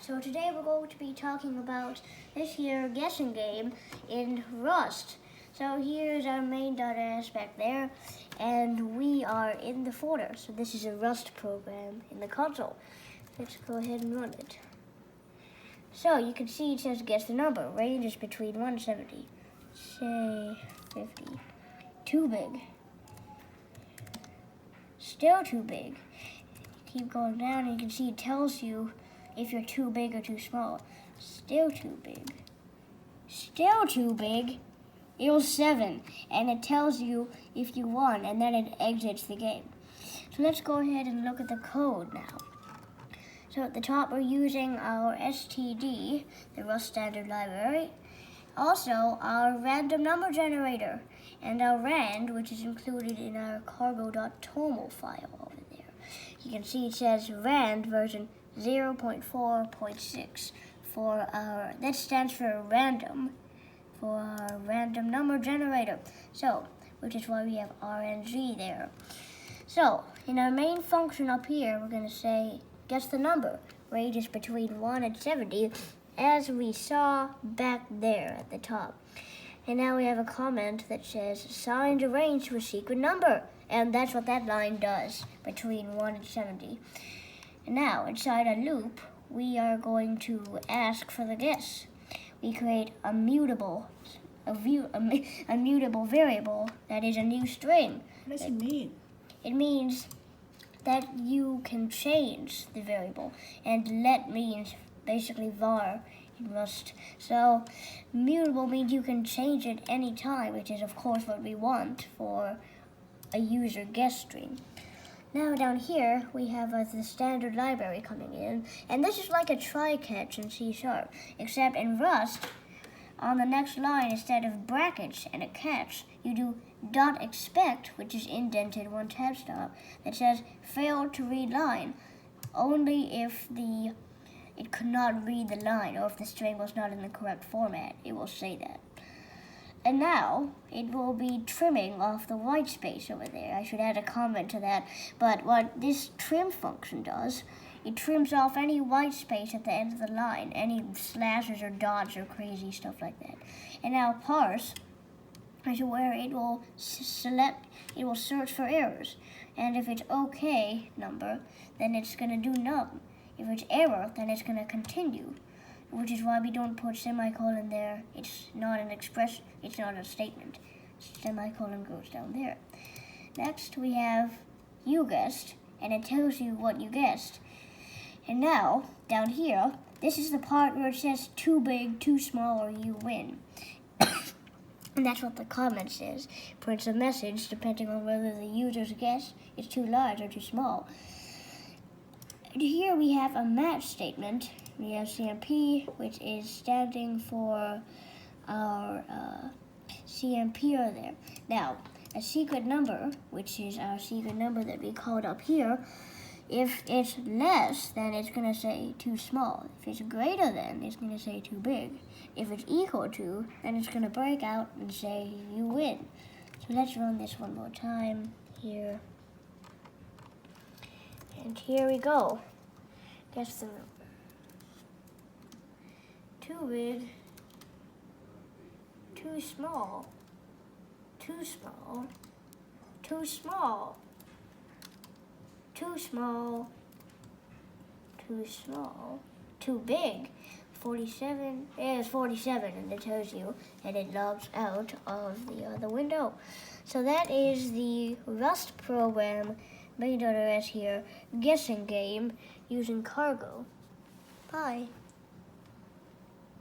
So today we're going to be talking about this here guessing game in Rust. So here's our main data aspect there, and we are in the folder. So this is a Rust program in the console. Let's go ahead and run it. So you can see it says guess the number. Range is between 170, say 50. Too big. Still too big. Keep going down and you can see it tells you if you're too big or too small. Still too big. Still too big. It was 7, and it tells you if you won, and then it exits the game. So let's go ahead and look at the code now. So at the top we're using our STD, the Rust Standard Library. Also our random number generator, and our rand, which is included in our cargo.toml file over there. You can see it says rand version 0.4.6 for our, that stands for random, for our random number generator. So, which is why we have RNG there. So, in our main function up here, we're going to say, guess the number. Range is between 1 and 70, as we saw back there at the top. And now we have a comment that says, assign a range to a secret number. And that's what that line does, between 1 and 70. And now, inside a loop, we are going to ask for the guess. We create a mutable variable that is a new string. What does it mean? It means that you can change the variable, and let means basically var in Rust. So mutable means you can change it anytime, which is of course what we want for a user guess string. Now down here we have the standard library coming in, and this is like a try-catch in C#, except in Rust, on the next line, instead of brackets and a catch, you do .expect, which is indented one tab stop, that says failed to read line, only if it could not read the line, or if the string was not in the correct format, it will say that. And now, it will be trimming off the white space over there. I should add a comment to that. But what this trim function does, it trims off any white space at the end of the line, any slashes or dots or crazy stuff like that. And now parse is where it will search for errors. And if it's okay number, then it's going to do none. If it's error, then it's going to continue. Which is why we don't put semicolon there. It's not an expression, it's not a statement. Semicolon goes down there. Next we have you guessed, and it tells you what you guessed. And now, down here, this is the part where it says too big, too small, or you win. And that's what the comment says. Prints a message depending on whether the user's guess is too large or too small. And here we have a match statement. We have CMP, which is standing for our CMP over there. Now, a secret number, which is our secret number that we called up here, if it's less, then it's going to say too small. If it's greater than, it's going to say too big. If it's equal to, then it's going to break out and say you win. So let's run this one more time here. And here we go. Guess the number. Too big, too small, too small, too small, too small, too small, too big. 47, it is 47, and it tells you, and it logs out of the other window. So that is the Rust program, main.rs here, guessing game using cargo. Bye.